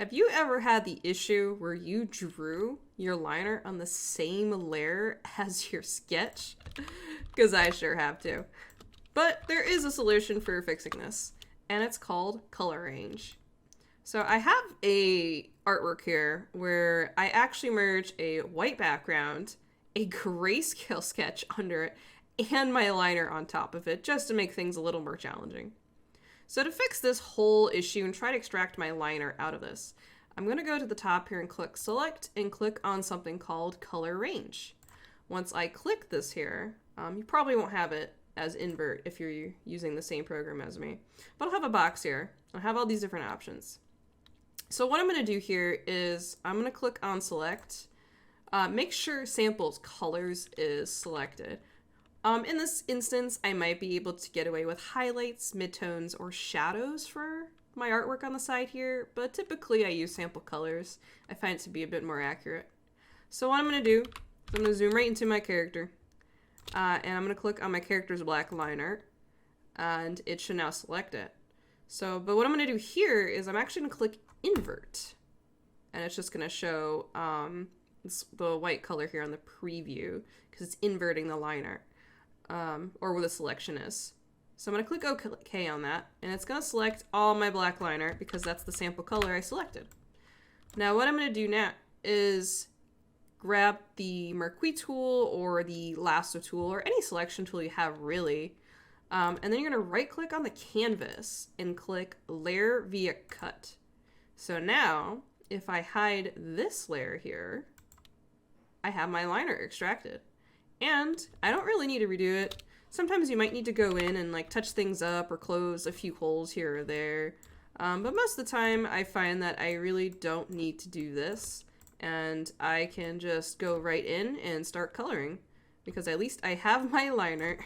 Have you ever had the issue where you drew your liner on the same layer as your sketch? Because I sure have too. But there is a solution for fixing this, and it's called color range. So I have a artwork here where I actually merge a white background, a grayscale sketch under it, and my liner on top of it, just to make things a little more challenging. So to fix this whole issue and try to extract my liner out of this, I'm going to go to the top here and click select and click on something called color range. Once I click this here, you probably won't have it as invert if you're using the same program as me, but I'll have a box here. I'll have all these different options. So what I'm going to do here is I'm going to click on select, make sure samples colors is selected. In this instance, I might be able to get away with highlights, midtones, or shadows for my artwork on the side here, but typically I use sample colors. I find it to be a bit more accurate. So what I'm going to do is I'm going to zoom right into my character, and I'm going to click on my character's black liner, and it should now select it. But what I'm going to do here is I'm actually going to click invert, and it's just going to show the white color here on the preview because it's inverting the liner. Or where the selection is. So I'm going to click OK on that, and it's going to select all my black liner because that's the sample color I selected. Now what I'm going to do now is grab the Marquee tool or the lasso tool or any selection tool you have really, and then you're going to right click on the canvas and click layer via cut. So now if I hide this layer here, I have my liner extracted. And I don't really need to redo it. Sometimes you might need to go in and like touch things up or close a few holes here or there. But most of the time I find that I really don't need to do this. And I can just go right in and start coloring. Because at least I have my liner